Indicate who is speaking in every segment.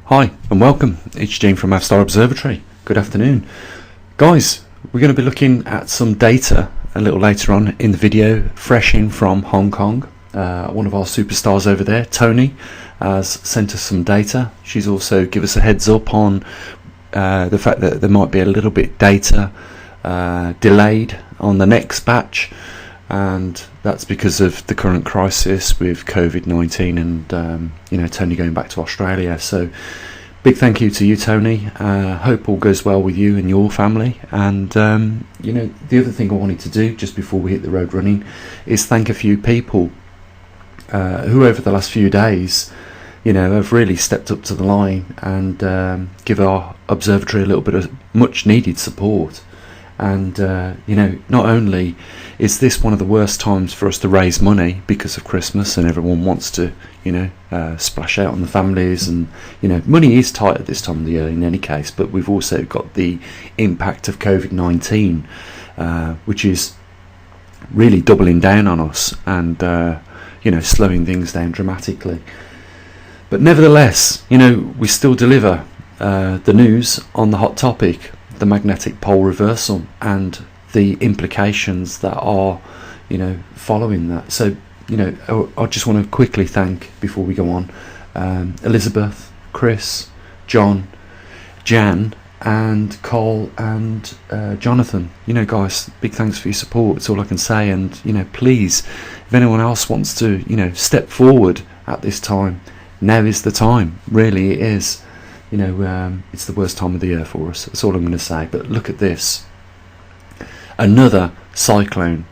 Speaker 1: Hi and welcome, it's Gene from maverickstar Observatory. Good afternoon. Guys, we're going to be looking at some data a little later on in the video, fresh in from Hong Kong. One of our superstars over there, Tony, has sent us some data. She's also given us a heads up on the fact that there might be a little bit data delayed on the next batch, and that's because of the current crisis with COVID-19 and Tony going back to Australia. So big thank you to you, Tony. Hope all goes well with you and your family. And the other thing I wanted to do just before we hit the road running is thank a few people who over the last few days have really stepped up to the line and give our observatory a little bit of much needed support. And not only is this one of the worst times for us to raise money because of Christmas and everyone wants to splash out on the families, and money is tight at this time of the year in any case, but we've also got the impact of COVID-19 which is really doubling down on us and slowing things down dramatically. But nevertheless, we still deliver the news on the hot topic, the magnetic pole reversal, and the implications that are following that. So I just want to quickly thank, before we go on, Elizabeth, Chris, John, Jan and Cole and Jonathan. Guys, big thanks for your support. It's all I can say. And please, if anyone else wants to step forward at this time, now is the time. Really it is. It's the worst time of the year for us. That's all I'm going to say. But look at this. Another cyclone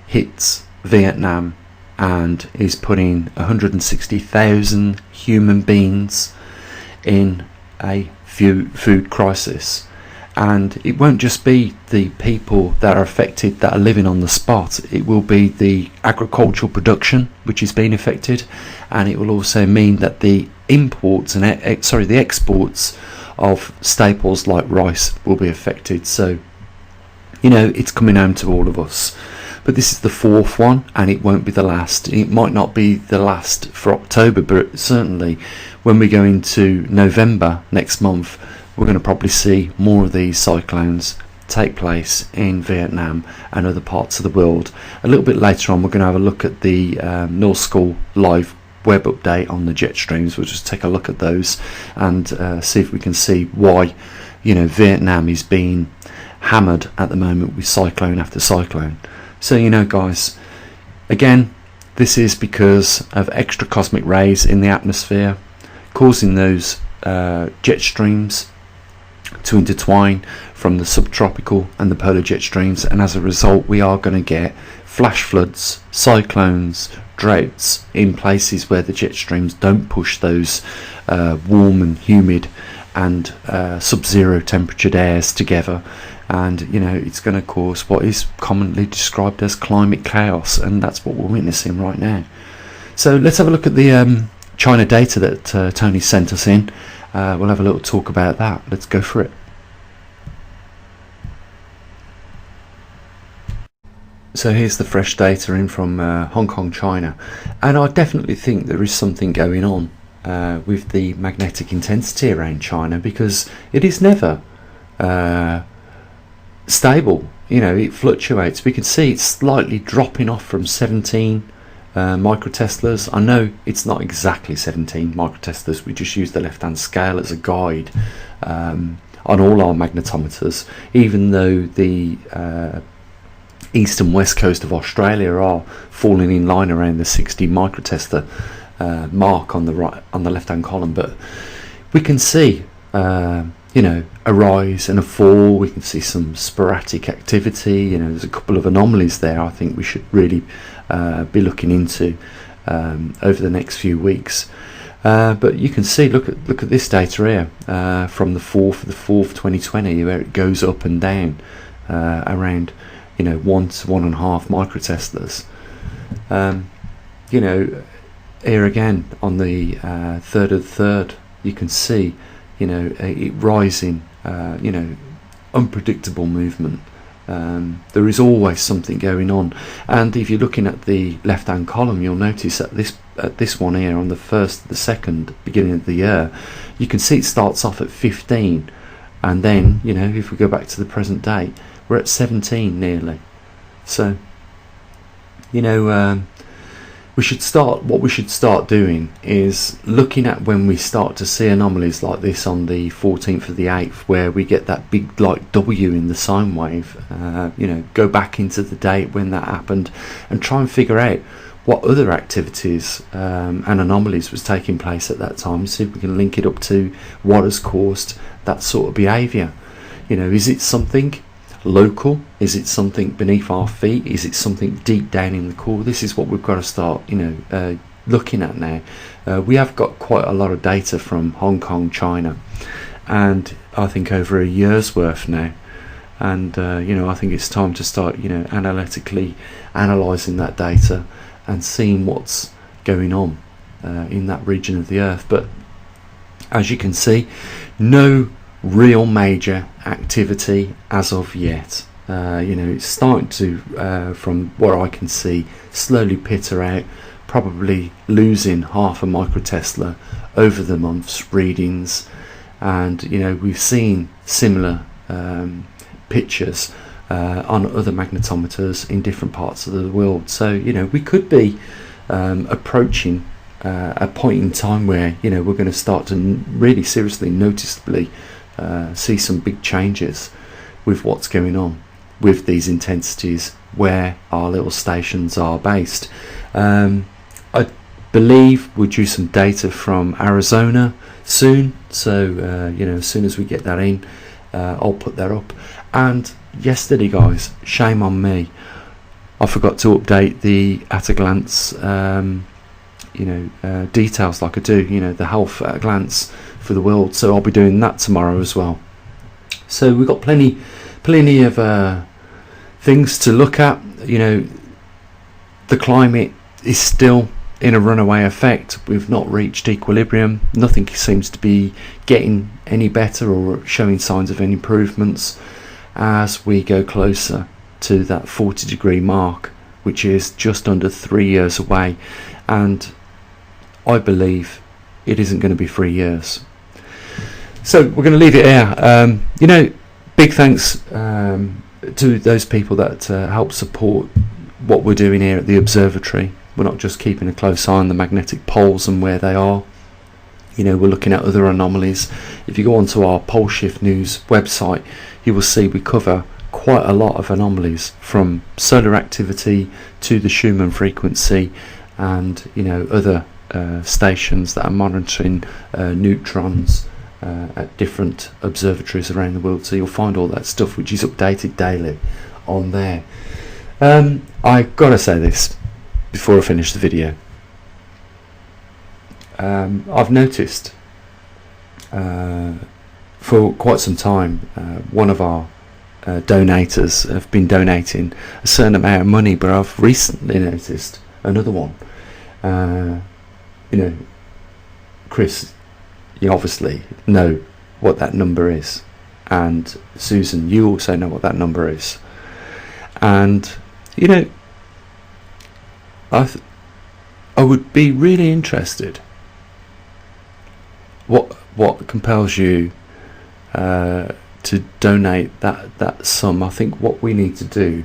Speaker 1: hits Vietnam and is putting 160,000 human beings in a food crisis. And it won't just be the people that are affected that are living on the spot. It will be the agricultural production which is being affected, and it will also mean that the imports and the exports of staples like rice will be affected. So it's coming home to all of us. But this is the fourth one, and it won't be the last. It might not be the last for October, but certainly when we go into November next month, we're going to probably see more of these cyclones take place in Vietnam and other parts of the world. A little bit later on, we're going to have a look at the North School live web update on the jet streams. We'll just take a look at those and see if we can see why Vietnam is being hammered at the moment with cyclone after cyclone. So guys, again, this is because of extra cosmic rays in the atmosphere causing those jet streams to intertwine from the subtropical and the polar jet streams, and as a result we are going to get flash floods, cyclones, droughts in places where the jet streams don't push those warm and humid and sub-zero temperatured airs together, and it's going to cause what is commonly described as climate chaos, and that's what we're witnessing right now. So let's have a look at the China data that Tony sent us in. We'll have a little talk about that. Let's go for it. So here's the fresh data in from Hong Kong, China, and I definitely think there is something going on with the magnetic intensity around China, because it is never stable. It fluctuates. We can see it's slightly dropping off from 17 microteslas. I know it's not exactly 17 microteslas. We just use the left-hand scale as a guide on all our magnetometers, even though the east and west coast of Australia are falling in line around the 60 microtesla mark on the right, on the left-hand column. But we can see a rise and a fall. We can see some sporadic activity. There's a couple of anomalies there I think we should really be looking into over the next few weeks. But you can see, look at this data here from the 4th of the 4th 2020, where it goes up and down around 1 to 1.5 microteslas. Here again on the 3rd of the 3rd, you can see it rising, unpredictable movement. There is always something going on, and if you're looking at the left hand column, you'll notice that this at this one here on the 1st, the 2nd, beginning of the year, you can see it starts off at 15, and then, you know, if we go back to the present day, we're at 17 nearly. So, you know, what we should start doing is looking at when we start to see anomalies like this on the 14th of the 8th, where we get that big like W in the sine wave. You know, go back into the date when that happened and try and figure out what other activities and anomalies was taking place at that time. See if we can link it up to what has caused that sort of behaviour. You know, is it something local? Is it something beneath our feet? Is it something deep down in the core? This is what we've got to start, you know, looking at now. We have got quite a lot of data from Hong Kong, China, and I think over a year's worth now. And you know, I think it's time to start, you know, analytically analysing that data and seeing what's going on in that region of the earth. But as you can see, no real major activity as of yet. You know, it's starting to, from what I can see, slowly peter out, probably losing half a microtesla over the month's readings. And you know, we've seen similar pictures on other magnetometers in different parts of the world. So you know, we could be approaching a point in time where, you know, we're going to start to really seriously, noticeably see some big changes with what's going on with these intensities where our little stations are based. I believe we'll do some data from Arizona soon, so you know, as soon as we get that in, I'll put that up. And yesterday, guys, shame on me, I forgot to update the at a glance you know, details like I do, you know, the health at a glance for the world. So I'll be doing that tomorrow as well. So we've got plenty of things to look at. You know, the climate is still in a runaway effect. We've not reached equilibrium. Nothing seems to be getting any better or showing signs of any improvements as we go closer to that 40-degree mark, which is just under 3 years away. And I believe it isn't going to be 3 years. So we're going to leave it here. You know, big thanks to those people that help support what we're doing here at the observatory. We're not just keeping a close eye on the magnetic poles and where they are. You know, we're looking at other anomalies. If you go onto our Pole Shift News website, you will see we cover quite a lot of anomalies, from solar activity to the Schumann frequency, and you know, other stations that are monitoring neutrons at different observatories around the world. So you'll find all that stuff, which is updated daily on there. I gotta say this before I finish the video. I've noticed for quite some time one of our donators have been donating a certain amount of money, but I've recently noticed another one. You know, Chris, you obviously know what that number is, and Susan, you also know what that number is. And you know, I would be really interested what compels you to donate that sum. I think what we need to do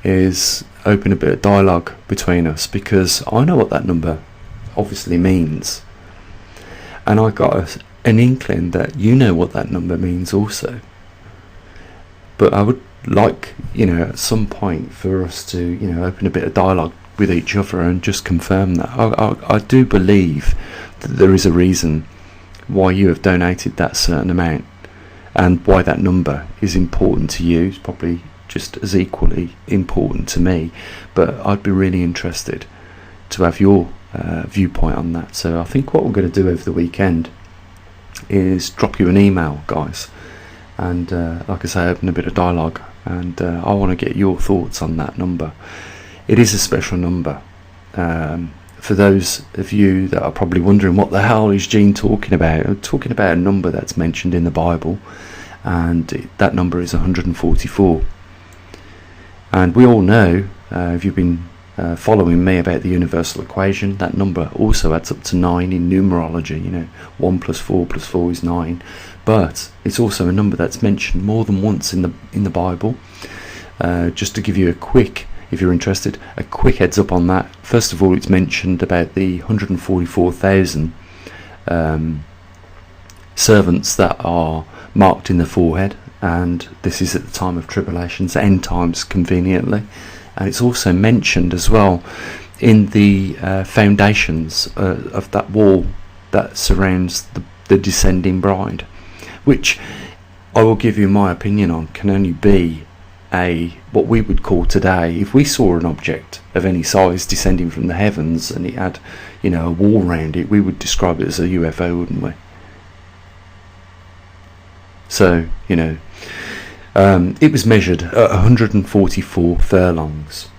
Speaker 1: is open a bit of dialogue between us, because I know what that number obviously means, and I got an inkling that you know what that number means also. But I would like, you know, at some point for us to, you know, open a bit of dialogue with each other and just confirm that. I do believe that there is a reason why you have donated that certain amount, and why that number is important to you. It's probably just as equally important to me, but I'd be really interested to have your viewpoint on that. So I think what we're going to do over the weekend is drop you an email, guys, and like I say, open a bit of dialogue, and I want to get your thoughts on that number. It is a special number. For those of you that are probably wondering, what the hell is Gene talking about? I'm talking about a number that's mentioned in the Bible, and that number is 144. And we all know, if you've been following me about the universal equation. That number also adds up to 9 in numerology. 1 plus 4 plus 4 is 9, but it's also a number that's mentioned more than once in the Bible. Just to give you a quick, if you're interested, a quick heads up on that. First of all, it's mentioned about the 144,000 servants that are marked in the forehead, and this is at the time of tribulations, end times, conveniently. And it's also mentioned as well in the foundations of that wall that surrounds the descending bride, which I will give you my opinion on, can only be what we would call today, if we saw an object of any size descending from the heavens and it had a wall around it, we would describe it as a UFO, wouldn't we? So it was measured at 144 furlongs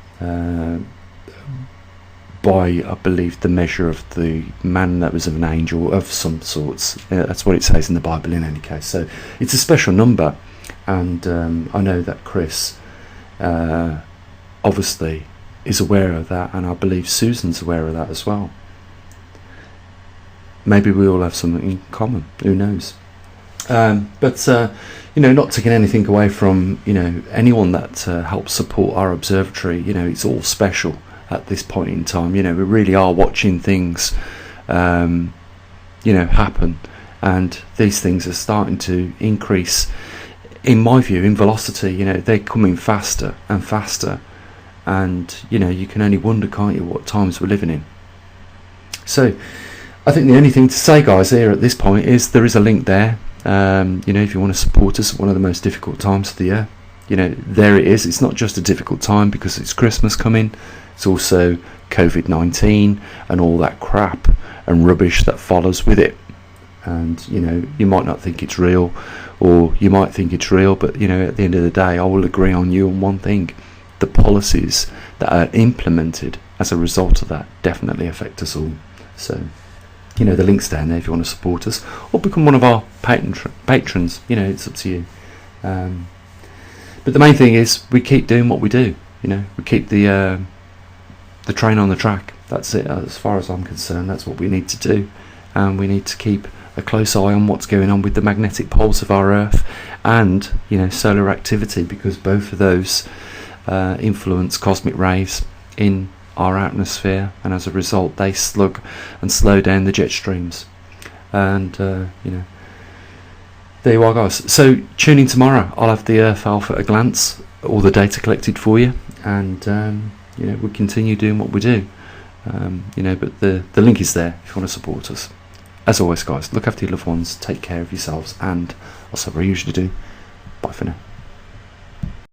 Speaker 1: by, I believe, the measure of the man that was of an angel of some sorts. That's what it says in the Bible in any case. So it's a special number, and I know that Chris obviously is aware of that, and I believe Susan's aware of that as well. Maybe we all have something in common, who knows. But not taking anything away from anyone that helps support our observatory. It's all special at this point in time. We really are watching things happen, and these things are starting to increase, in my view, in velocity. They're coming faster and faster, and you can only wonder, can't you, what times we're living in. So I think the only thing to say, guys, here at this point is there is a link there. If you want to support us at one of the most difficult times of the year, there it is. It's not just a difficult time because it's Christmas coming, it's also COVID-19 and all that crap and rubbish that follows with it. And you might not think it's real, or you might think it's real, but at the end of the day, I will agree on you on one thing: the policies that are implemented as a result of that definitely affect us all. So the link's down there if you want to support us or become one of our patrons. It's up to you. But the main thing is we keep doing what we do. We keep the train on the track. That's it, as far as I'm concerned. That's what we need to do, and we need to keep a close eye on what's going on with the magnetic poles of our Earth and solar activity, because both of those influence cosmic rays in our atmosphere, and as a result they slug and slow down the jet streams. And there you are, guys. So tune in tomorrow. I'll have the Earth Alpha at a glance, all the data collected for you, and we'll continue doing what we do. But the link is there if you want to support us. As always, guys, look after your loved ones, take care of yourselves, and also what I usually do, bye for now.